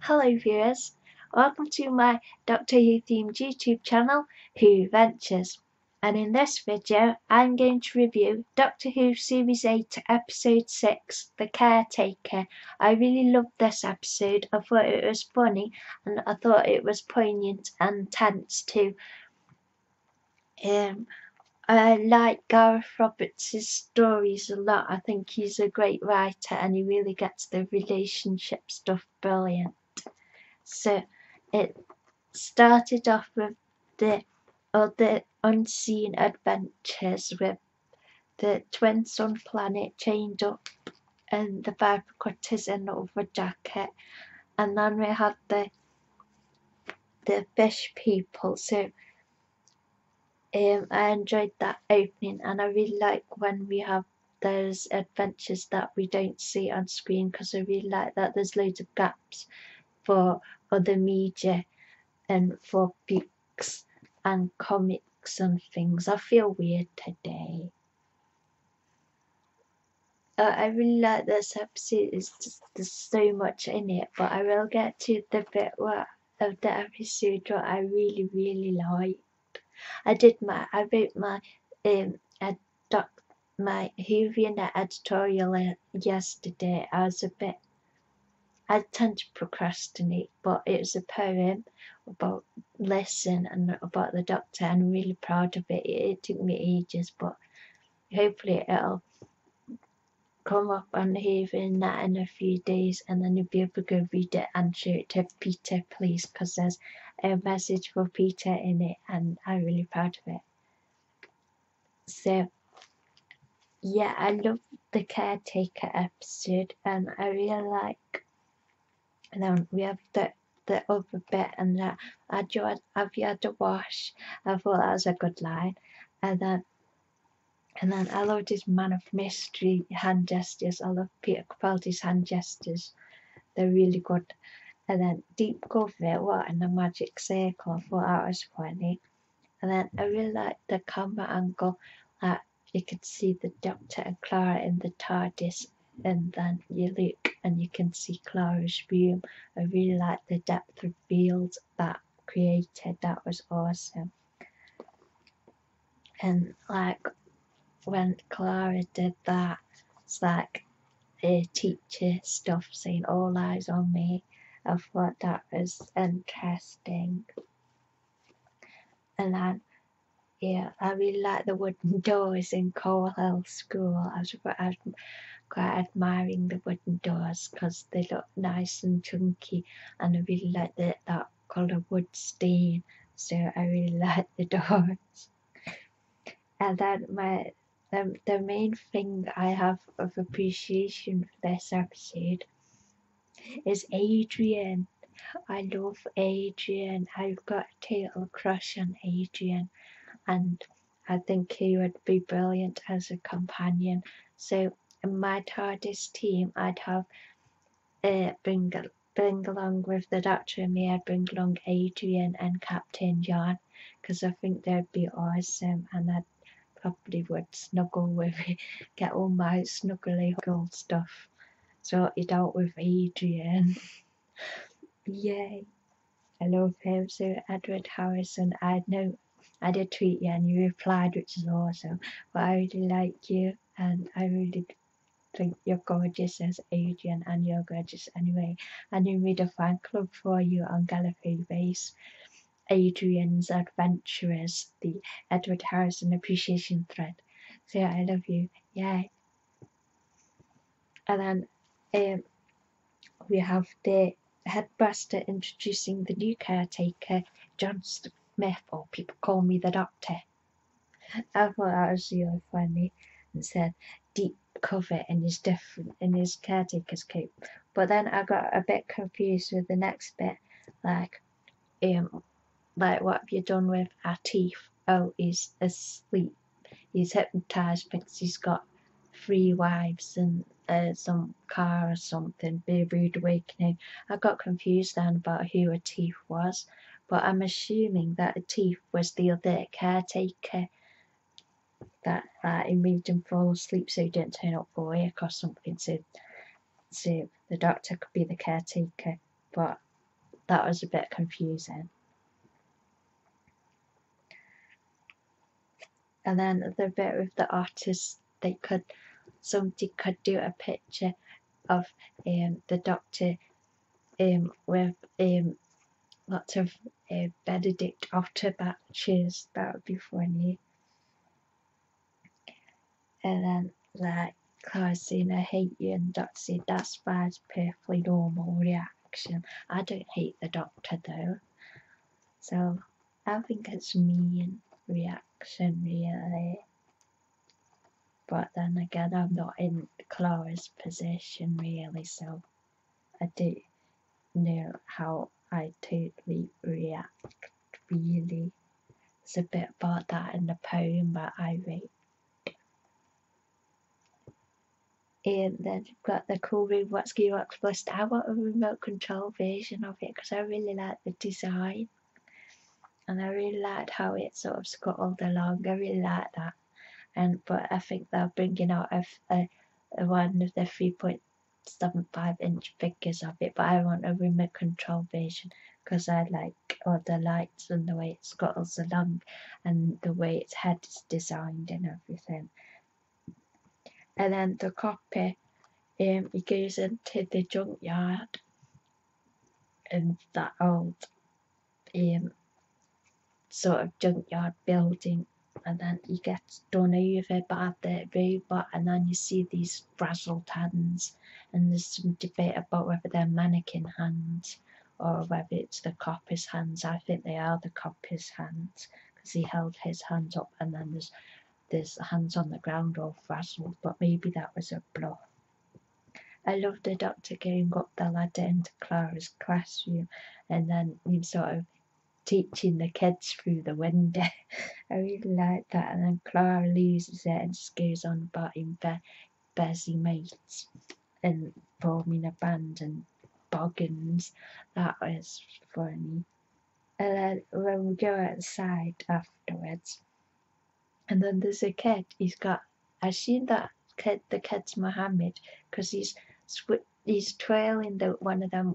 Hello viewers, welcome to my Doctor Who themed YouTube channel, Who Ventures. And in this video, I'm going to review Doctor Who Series 8 Episode 6, The Caretaker. I really loved this episode. I thought it was funny and I thought it was poignant and tense too. I like Gareth Roberts' stories a lot. I think he's a great writer and he really gets the relationship stuff brilliant. So it started off with the other unseen adventures with the twin sun planet chained up and the viper cutters in the other jacket, and then we had the fish people. So I enjoyed that opening, and I really like when we have those adventures that we don't see on screen, because I really like that there's loads of gaps for other media and for books and comics and things. I feel weird today. I really like this episode. There's so much in it, but I will get to the bit of the episode what I really liked. I wrote my my Whovian editorial yesterday. I tend to procrastinate, but it was a poem about Listen and about the Doctor, and I'm really proud of it. It took me ages, but hopefully it'll come up on Whovian in a few days, and then you'll be able to go read it and show it to Peter, please, because there's a message for Peter in it, and I'm really proud of it. So yeah, I love the Caretaker episode, and I really like. And then we have the other bit, and that have you had a wash? I thought that was a good line. And then I loved his Man of Mystery hand gestures. I love Peter Capaldi's hand gestures. They're really good. And then Deep Cover, what in the magic circle, I thought that was funny. And then I really liked the camera angle that you could see the Doctor and Clara in the TARDIS, and then you look and you can see Clara's room. I really like the depth of field that created. That was awesome. And like when Clara did that, it's like a teacher stuff saying all eyes on me. I thought that was interesting. And then yeah, I really like the wooden doors in Coal Hill School. I was quite admiring the wooden doors because they look nice and chunky, and I really like that colour wood stain. So I really like the doors. And then the main thing I have of appreciation for this episode is Adrian. I love Adrian. I've got a total crush on Adrian, and I think he would be brilliant as a companion. So in my TARDIS team, I'd have bring along with the Doctor and me. I'd bring along Adrian and Captain John, because I think they'd be awesome, and I probably would snuggle with get all my snuggly huggle stuff sorted out with Adrian. Yay! I love him. So Edward Harrison, I did tweet you and you replied, which is awesome. But I really like you, and I really think you're gorgeous as Adrian, and you're gorgeous anyway. And you made a fan club for you on Gallifrey Base, Adrian's Adventurers, the Edward Harrison appreciation thread. So I love you. Yay! And then we have the headmaster introducing the new caretaker, John Smith, or people call me the Doctor. I thought that was really funny, and said deep cover in his caretaker's coat. But then I got a bit confused with the next bit, like what have you done with Atif? Oh, he's asleep. He's hypnotized because he's got 3 wives and some car or something, be a rude awakening. I got confused then about who Atif was, but I'm assuming that Atif was the other caretaker, that he made him fall asleep so he didn't turn up for work or something, so the Doctor could be the caretaker. But that was a bit confusing. And then the bit with the artist, somebody could do a picture of the Doctor with lots of Benedict Otter batches. That would be funny. And then like Clara's saying I hate you, and Doctor said that's fine, it's perfectly normal reaction. I don't hate the Doctor though, so I think it's mean reaction really. But then again, I'm not in Clara's position really, so I don't know how I totally react really. There's a bit about that in the poem that I wrote. And then you've got the cool Robot Ski Works list. I want a remote control version of it because I really like the design. And I really liked how it sort of scuttled along. I really like that. But I think they're bringing out a one of the 3.75-inch figures of it. But I want a remote control version because I like all the lights and the way it scuttles along and the way its head is designed and everything. And then the copy, he goes into the junkyard in that old sort of junkyard building, and then he gets done over by the robot, and then you see these frazzled hands, and there's some debate about whether they're mannequin hands or whether it's the copper's hands. I think they are the copper's hands because he held his hands up, and then there's hands on the ground all frazzled, but maybe that was a bluff. I love the Doctor going up the ladder into Clara's classroom and then sort of teaching the kids through the window. I really like that. And then Clara loses it and just goes on about him busy mates and forming a band and boggins. That was funny. And then when we go outside afterwards, and then there's a kid, I seen that kid, the kid's Mohammed, because he's twirling one of them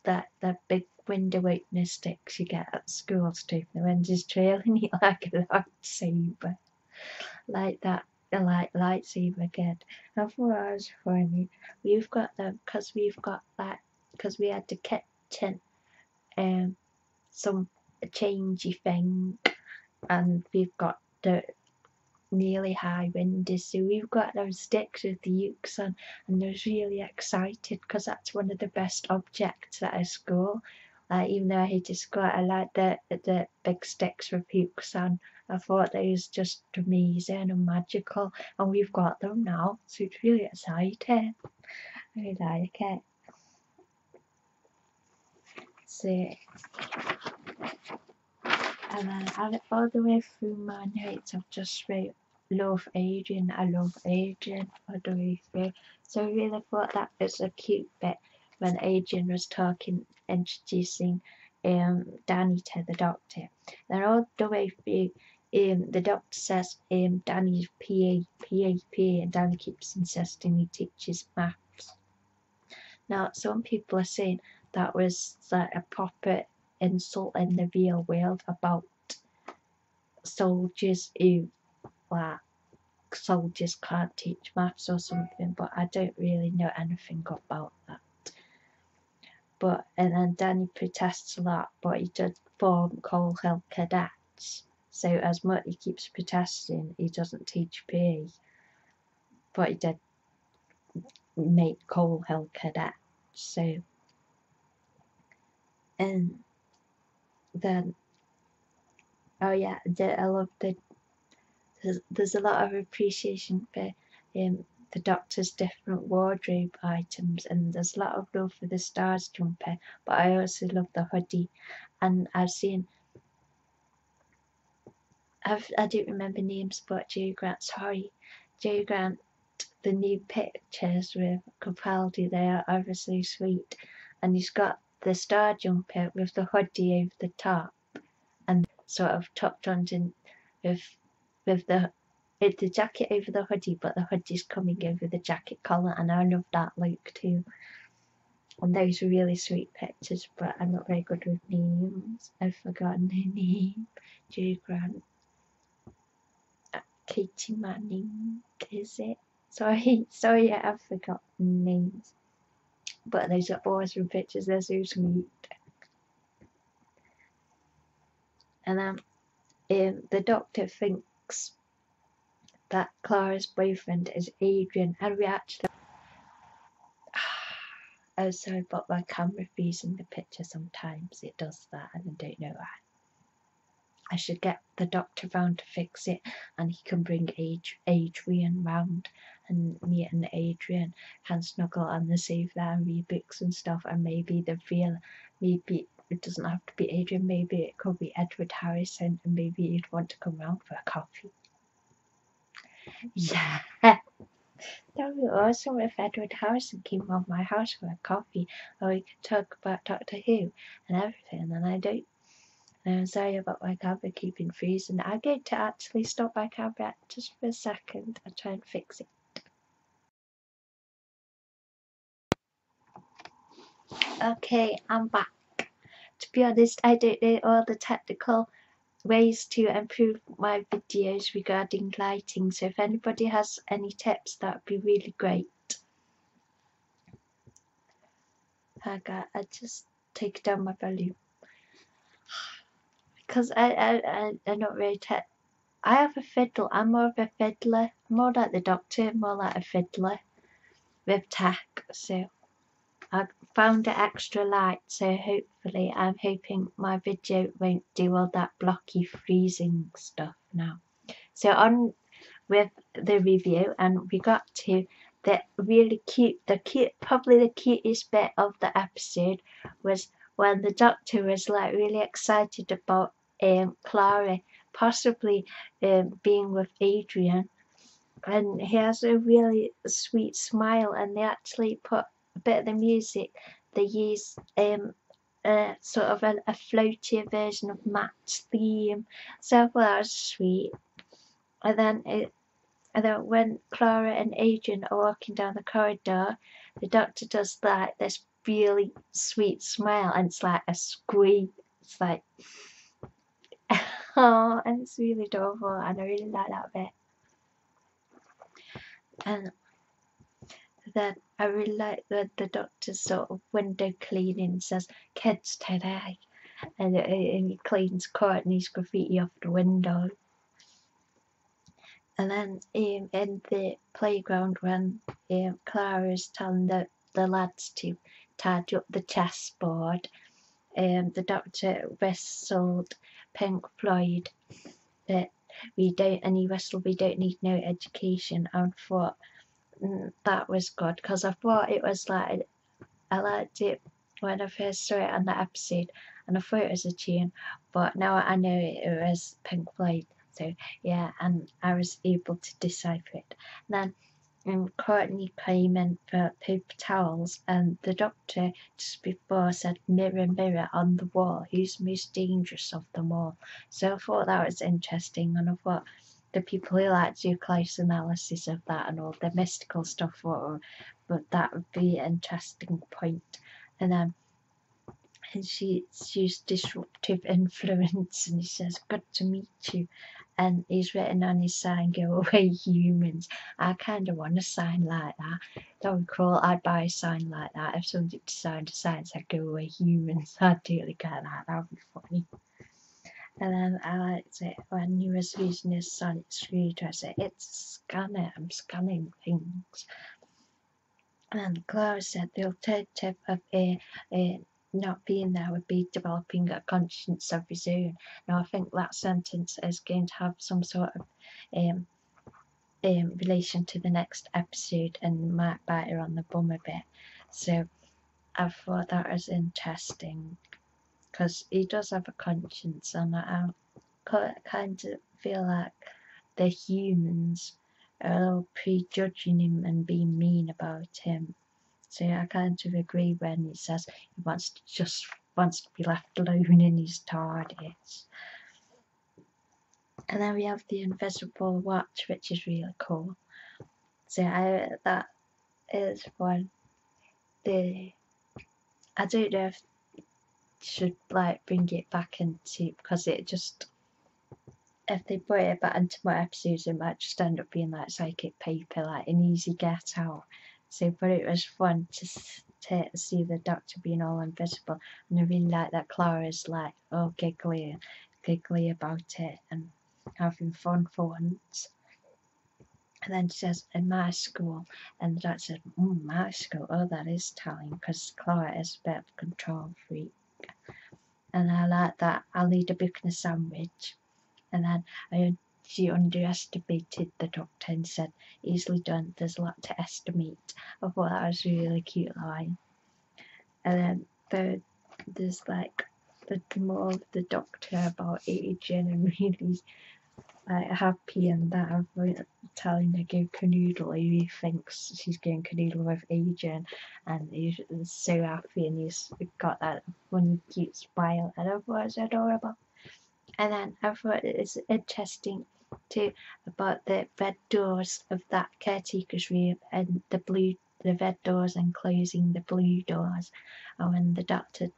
the big window opener sticks you get at schools to the wind. He's trailing it like a lightsaber, like that, like lightsaber kid. I thought that was funny. We've got them because we had the kitchen, some changey thing, and we've got the nearly high windows, so we've got those sticks with the ukes on, and I was really excited because that's one of the best objects at a school. Even though I hated school, I like the big sticks with ukes on. I thought they was just amazing and magical, and we've got them now, so it's really exciting. I really like it. So, and then all the way through my notes, I've just wrote love Adrian, I love Adrian all the way through. So I really thought that was a cute bit when Adrian was introducing Danny to the Doctor. Then all the way through, the Doctor says Danny's PA, and Danny keeps insisting he teaches maths. Now, some people are saying that was like a proper insult in the real world about soldiers who soldiers can't teach maths or something, but I don't really know anything about that. And then Danny protests a lot, but he did form Coal Hill Cadets, so as much he keeps protesting, he doesn't teach PE, but he did make Coal Hill Cadets. So, and then oh yeah, I love there's a lot of appreciation for the Doctor's different wardrobe items, and there's a lot of love for the Stars jumper, but I also love the hoodie. And I don't remember names, but Joe Grant, the new pictures with Capaldi, they are obviously sweet, and he's got the star jumper with the hoodie over the top and sort of tucked under with the jacket over the hoodie, but the hoodie's coming over the jacket collar, and I love that look too. And those are really sweet pictures, but I'm not very good with names. I've forgotten her name. Judy Grant. Katie Manning, is it? Sorry, I've forgotten names. But those are awesome pictures, they're so sweet. And the doctor thinks that Clara's boyfriend is Adrian, and we actually. Oh, sorry, but my camera freezing the picture sometimes. It does that, and I don't know why. I should get the doctor round to fix it, and he can bring Adrian round, and me and Adrian can snuggle on the sofa and read books and stuff, and maybe maybe it doesn't have to be Adrian, maybe it could be Edward Harrison, and maybe you'd want to come round for a coffee. Yeah, that would be awesome if Edward Harrison came round my house for a coffee, or we could talk about Doctor Who and everything, and I don't. I'm sorry about my camera keeping freezing. I'm going to actually stop my camera just for a second and try and fix it. Okay, I'm back. To be honest, I don't know all the technical ways to improve my videos regarding lighting, so if anybody has any tips, that would be really great. I just take down my volume because I'm not very tech. I have a fiddle. I'm more of a fiddler. More like the doctor, more like a fiddler with tech. So I found it extra light. So hopefully, I'm hoping my video won't do all that blocky freezing stuff now. So on with the review, and we got to the really cute, probably the cutest bit of the episode was when the doctor was like really excited about Clara possibly being with Adrian, and he has a really sweet smile, and they actually put a bit of the music. They use sort of a floatier version of Matt's theme, so I thought that was sweet. And then when Clara and Adrian are walking down the corridor, the doctor does like this really sweet smile, and it's like a squeak. It's like, oh, and it's really adorable, and I really like that bit. And then I really like the doctor's sort of window cleaning, says kids today, and he cleans Courtney's graffiti off the window. And then in the playground, when Clara is telling the lads to tidy up the chessboard, the doctor whistled Pink Floyd that we don't need no education, and thought that was good, because I thought it was like, I liked it when I first saw it on the episode, and I thought it was a tune, but now I know it was Pink Floyd. So yeah, and I was able to decipher it. And then Courtney came in for paper towels, and the doctor just before said, "Mirror, mirror on the wall, who's most dangerous of them all?" So I thought that was interesting, and I thought the people who like to do close analysis of that and all the mystical stuff, but that would be an interesting point. And then she's disruptive influence, and he says, "Good to meet you," and he's written on his sign, "Go away humans." I kind of want a sign like that. That would be cool. I'd buy a sign like that if somebody designed a sign that said "Go away humans." I'd totally get that. That would be funny. And then I liked it when he was using his sonic screwdriver. "It's a scanner, I'm scanning things." And Clara said the alternative of not being there would be developing a conscience of his own. Now I think that sentence is going to have some sort of relation to the next episode, and might bite her on the bum a bit. So I thought that was interesting, because he does have a conscience, and I kind of feel like the humans are all prejudging him and being mean about him. So I kind of agree when he says he wants to be left alone in his TARDIS. And then we have the invisible watch, which is really cool. So that is one. I don't know if should like bring it back into, because it just, if they put it back into more episodes, it might just end up being like psychic paper, like an easy get out. So, but it was fun to see the Doctor being all invisible, and I really like that Clara's like all giggly about it and having fun for once. And then she says, in my school, and the Doctor said, my school, oh, that is telling, because Clara is a bit of a control freak. And I like that. I'll eat a book and a sandwich. And then she underestimated the Doctor and said, easily done, there's a lot to estimate. I thought that was a really cute line. And then there's like more of the Doctor about aging and really like happy, and that I'm telling her go canoodle. He thinks she's going canoodle with aging, and he's so happy, and he's got that funny cute smile, and I thought it was adorable. And then I thought it's interesting too about the red doors of that caretaker's room, and the red doors enclosing the blue doors, and when the Doctor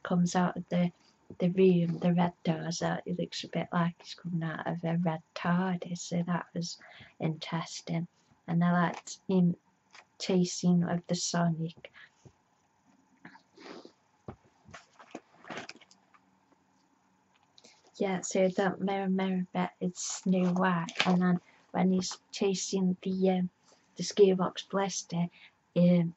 comes out of the room, the red doors out, it looks a bit like he's coming out of a red TARDIS, so that was interesting. And I liked him chasing with the Sonic. Yeah, so that mirror bit is Snow White, and then when he's chasing the Gearbox Blaster, he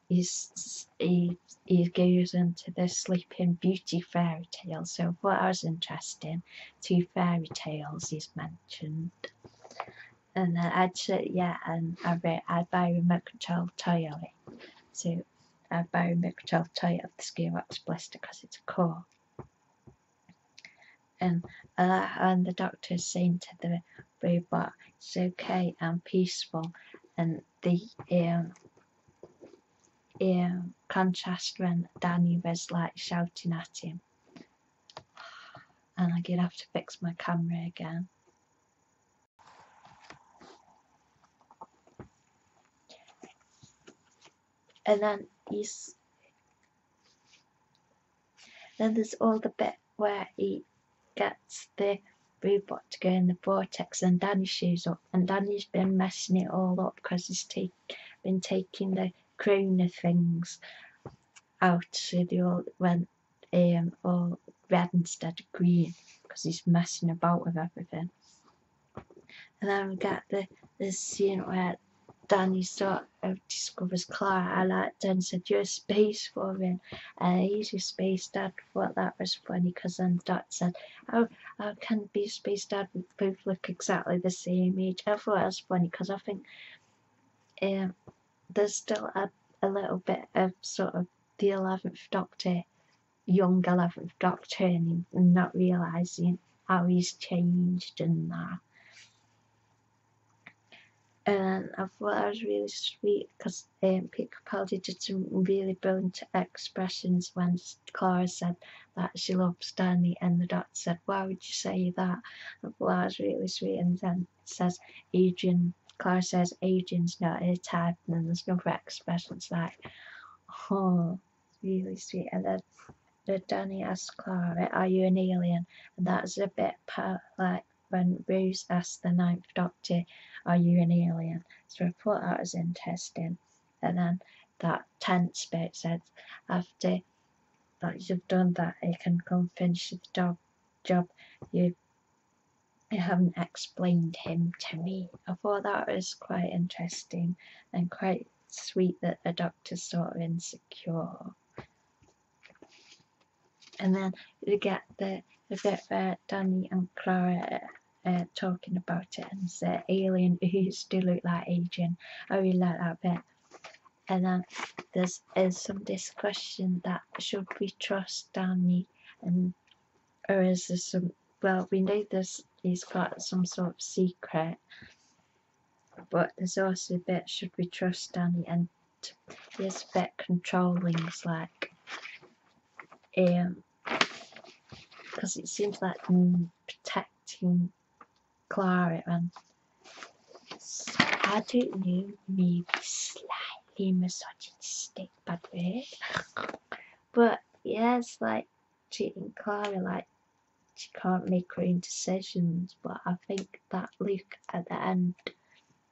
goes into the Sleeping Beauty fairy tale. So what was interesting, 2 fairy tales is mentioned. And then I'd say, yeah, and I'd buy a remote control toy of it. So I'd buy a remote control toy of the Gearbox Blaster because it's cool. And the Doctor is saying to the robot, it's okay, I'm peaceful. And the contrast when Danny was like shouting at him. And I'm gonna have to fix my camera again. And then then there's all the bit where he gets the robot to go in the vortex, and Danny shows up, and Danny's been messing it all up because he's been taking the corona things out, so they all went all red instead of green because he's messing about with everything. And then we get the scene where Danny sort of discovers Clara. I liked and said, you're a space woman, and he's your space dad. I thought that was funny because then Dot said, how can be space dad, we both look exactly the same age. I thought it was funny because I think there's still a little bit of sort of the 11th Doctor, young 11th Doctor, and not realising how he's changed and that. And I thought that was really sweet because Peter Capaldi did some really brilliant expressions when Clara said that she loves Danny, and the Doctor said, why would you say that? I thought that was really sweet. And then it says Adrian, Clara says Adrian's not her type, and then there's another expressions like, oh, really sweet. And then Danny asks Clara, are you an alien? And that's a bit like when Rose asked the 9th Doctor, are you an alien? So I thought that was interesting. And then that tense bit said, after that you've done that, you can come finish the job. You haven't explained him to me. I thought that was quite interesting and quite sweet that the Doctor's sort of insecure. And then we get the bit where Danny and Clara talking about it, and it's the alien who used to look like Adrian. I really like that bit. And then there's some discussion that should we trust Danny, or is there some, well, we know he's got some sort of secret, but there's also a bit, should we trust Danny, and he's a bit controlling. It's like because it seems like protecting Clara, and I don't know, maybe slightly misogynistic, bad word, but yeah, it's like treating Clara like she can't make her own decisions. But I think that Luke at the end,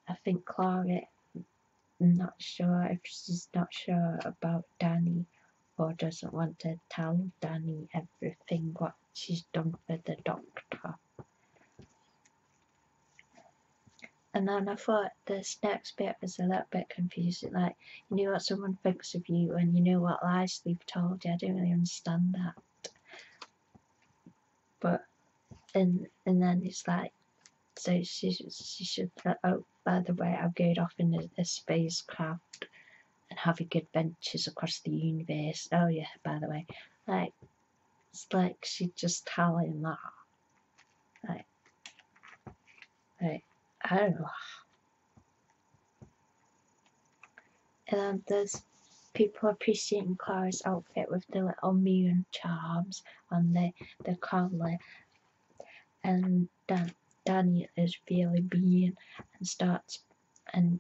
I think Clara, not sure if she's not sure about Danny or doesn't want to tell Danny everything what she's done for the doctor. And then I thought this next bit was a little bit confusing, like you know what someone thinks of you and you know what lies they've told you. I don't really understand that. But and then it's like, so she should, oh by the way, I'm going off in a spacecraft and having adventures across the universe. Oh yeah, by the way, like it's like she just telling that, like I don't know. And then there's people appreciating Clara's outfit with the little moon charms on the collar, and Danny is really mean and starts and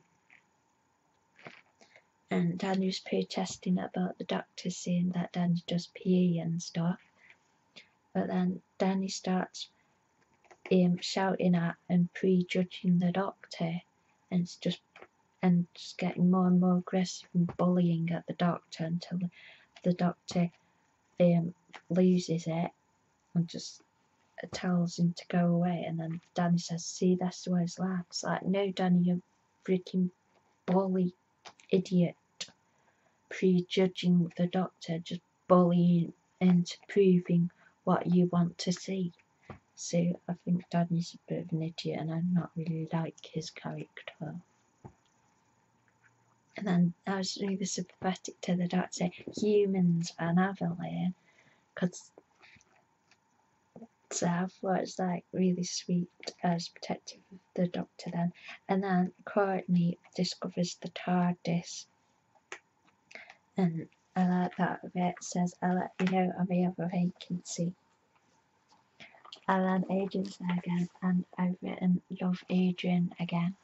Danny's protesting about the doctor saying that Danny does PE and stuff. But then Danny starts shouting at and prejudging the doctor, and it's just getting more and more aggressive and bullying at the doctor until the doctor loses it and just tells him to go away. And then Danny says, "See, that's why it's like." It's like, no, Danny, you freaking bully idiot, prejudging the doctor, just bullying into proving what you want to see. So I think Danny's a bit of an idiot, and I not really like his character. And then I was really sympathetic to the doctor. Humans and Evelyn, because so I thought it was like really sweet as protective of the doctor then. And then Courtney discovers the TARDIS, and I like that bit. It says, "I'll let you know of a other vacancy." And then Adrian's there again, and I've written "Love Adrian" again.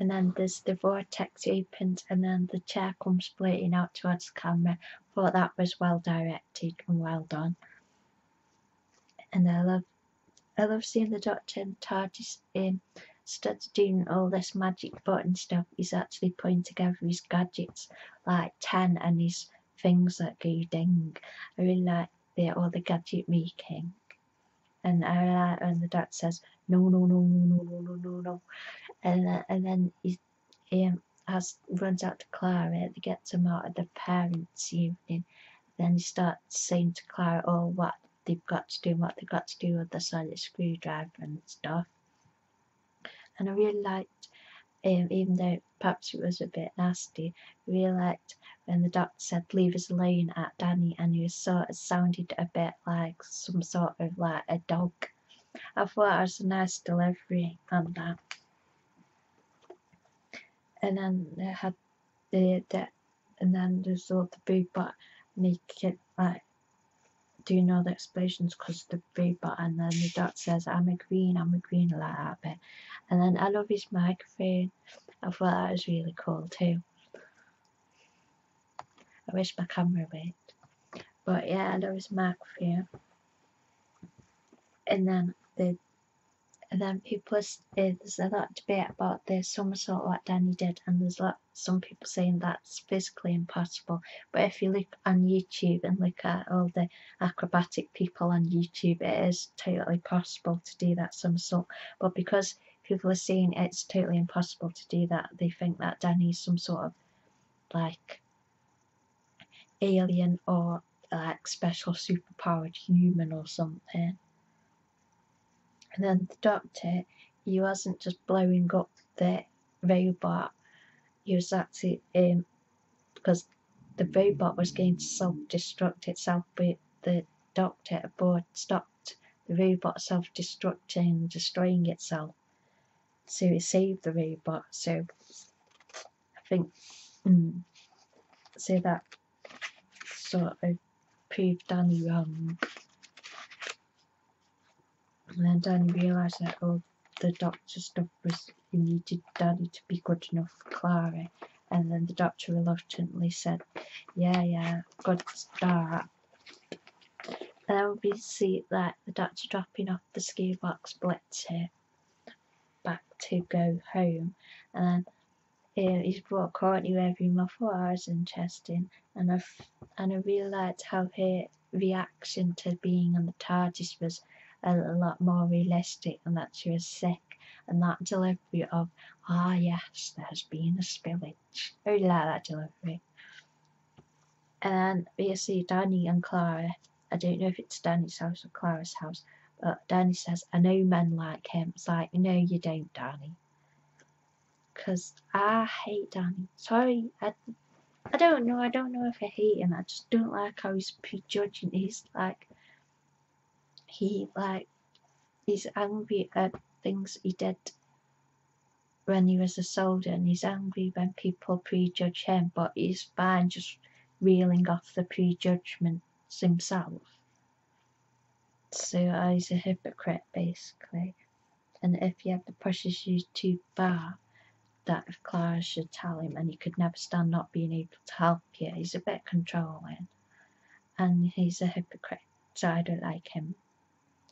And then there's the vortex opens, and then the chair comes floating out towards the camera. I thought that was well directed and well done. And I love seeing the Doctor and TARDIS starts doing all this magic button stuff. He's actually putting together his gadgets like 10 and his things that go ding. I really like all the gadget making. And I like when the Doctor says, "No, no, no, no, no, no, no, no, no." And then he runs out to Clara. They get him out of the parents' evening. Then he starts saying to Clara, "Oh, what they've got to do, and what they've got to do with the solid screwdriver and stuff." And I really liked, even though perhaps it was a bit nasty, I really liked when the doctor said, "Leave us alone" at Danny, and he was sort of sounded a bit like some sort of like a dog. I thought it was a nice delivery on that. And then they had and then there's all the robot making like doing all the explosions because of the robot, and then the doctor says, I'm a green," like that bit. And then I love his microphone. I thought that was really cool too. I wish my camera worked. But yeah, I love his microphone. And then people, there's a lot of debate about the somersault what Danny did, and there's some people saying that's physically impossible. But if you look on YouTube and look at all the acrobatic people on YouTube, it is totally possible to do that somersault. But because people are saying it's totally impossible to do that, they think that Danny's some sort of like alien or like special superpowered human or something. And then the doctor, he wasn't just blowing up the robot, he was actually because the robot was going to self-destruct itself, but the doctor aboard stopped the robot self-destructing and destroying itself, so he saved the robot. So I think so that sort of proved Danny wrong. And then Danny realised that the doctor stuff was, he needed Danny to be good enough for Clara. And then the doctor reluctantly said, yeah, good start. And then we see like the doctor dropping off the ski box Blitzer back to go home, and then he's brought Courtney with him. I thought that was interesting, and I really liked how her reaction to being on the TARDIS was a lot more realistic, and that she was sick, and that delivery of yes, there's been a spillage. I really like that delivery. And then we see Danny and Clara. I don't know if it's Danny's house or Clara's house, but Danny says, I know men like him. It's like, no, you don't, Danny. Because I hate Danny. Sorry, I don't know. I don't know if I hate him. I just don't like how he's prejudging. He's angry at things he did when he was a soldier, and he's angry when people prejudge him, but he's fine just reeling off the prejudgments himself. So he's a hypocrite, basically. And if he ever pushes you too far, that if Clara should tell him, and he could never stand not being able to help you. He's a bit controlling, and he's a hypocrite, so I don't like him.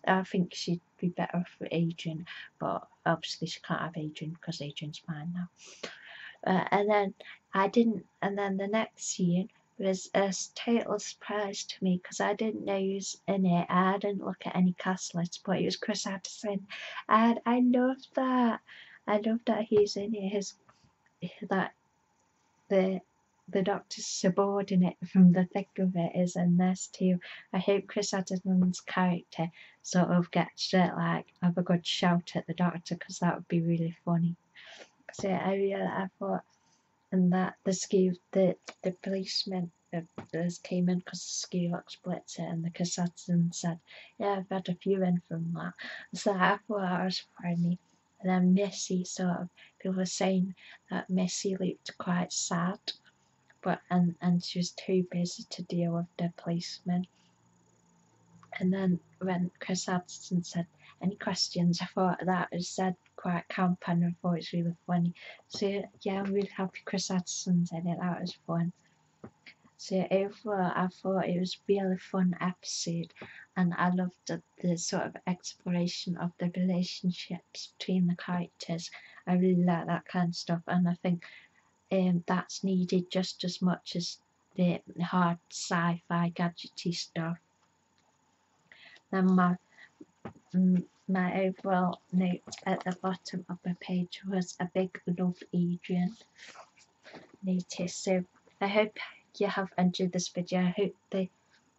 I think she'd be better for Adrian, but obviously she can't have Adrian because Adrian's mine now. And then the next scene was a total surprise to me because I didn't know he was in it. I didn't look at any cast lists, but it was Chris Addison, and I loved that. I love that he's in it. That the doctor's subordinate from the thick of it is in this too. I hope Chris Addison's character sort of gets to have a good shout at the doctor, because that would be really funny. So I thought, and that the policeman came in because the ski box splits it, and the Chris Addison said, yeah, I've had a few in from that. So I thought that was funny. And then Missy people were saying that Missy looked quite sad, and she was too busy to deal with the policeman. And then when Chris Addison said, any questions, I thought that was said quite camp, and I thought it was really funny. So yeah, I'm really happy Chris Addison's in it. That was fun. So overall, I thought it was a really fun episode, and I loved the sort of exploration of the relationships between the characters. I really like that kind of stuff, and I think that's needed just as much as the hard sci-fi gadgety stuff. Then my overall note at the bottom of the page was a big love Adrian notice. So I hope you have enjoyed this video. I hope the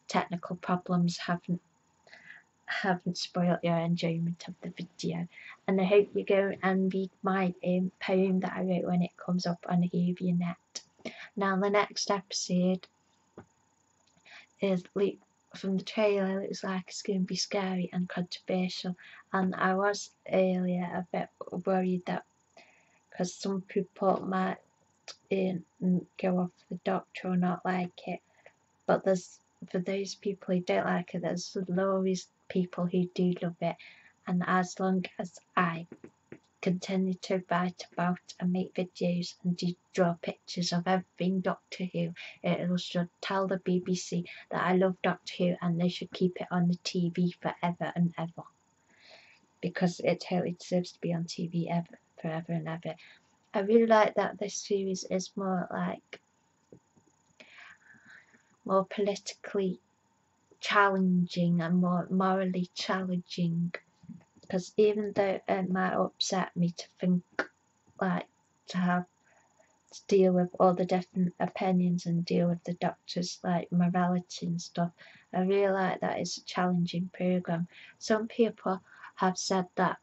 technical problems haven't spoiled your enjoyment of the video, and I hope you go and read my poem that I wrote when it comes up on HuviaNet. Now the next episode is from the trailer, it looks like it's going to be scary and controversial, and I was earlier a bit worried that because some people might go off the doctor or not like it, but for those people who don't like it, there's always people who do love it, and as long as I continue to write about and make videos and draw pictures of everything Doctor Who, it should tell the BBC that I love Doctor Who and they should keep it on the TV forever and ever, because it totally deserves to be on TV forever and ever. I really like that this series is more politically challenging and more morally challenging, because even though it might upset me to think to have to deal with all the different opinions and deal with the doctor's morality and stuff, I really like that it's a challenging program. Some people have said that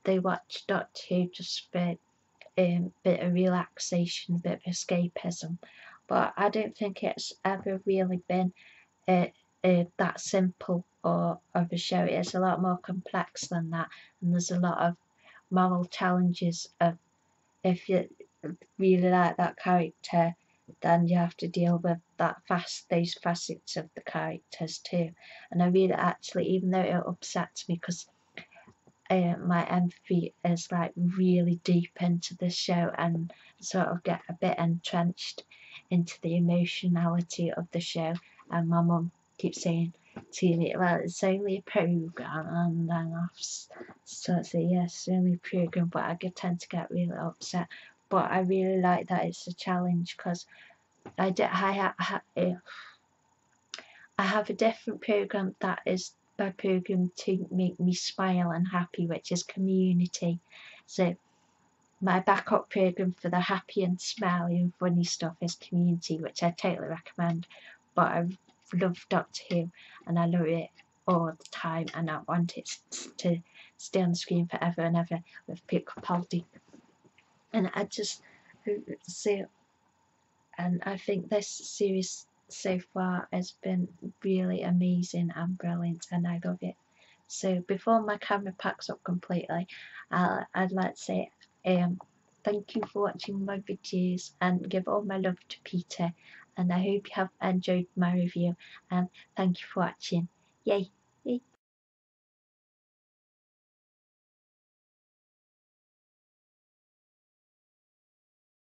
they watch Doctor Who just for a bit of relaxation, a bit of escapism, but I don't think it's ever really been that simple or of a show. It's a lot more complex than that, and there's a lot of moral challenges of, if you really like that character, then you have to deal with those facets of the characters too. And I really, actually, even though it upsets me, because my empathy is like really deep into the show and sort of get a bit entrenched into the emotionality of the show. And my mum keeps saying to me, well, it's only a programme, and then I sort of say, yes, it's only a programme, but I tend to get really upset. But I really like that it's a challenge, because I have a different programme that is my programme to make me smile and happy, which is Community. So my backup programme for the happy and smiley and funny stuff is Community, which I totally recommend. But I love Doctor Who, and I love it all the time, and I want it to stay on the screen forever and ever with Pip Capaldi. And I just so, and I think this series so far has been really amazing and brilliant, and I love it. So before my camera packs up completely, I'd like to say thank you for watching my videos, and give all my love to Peter, and I hope you have enjoyed my review, and thank you for watching. Yay!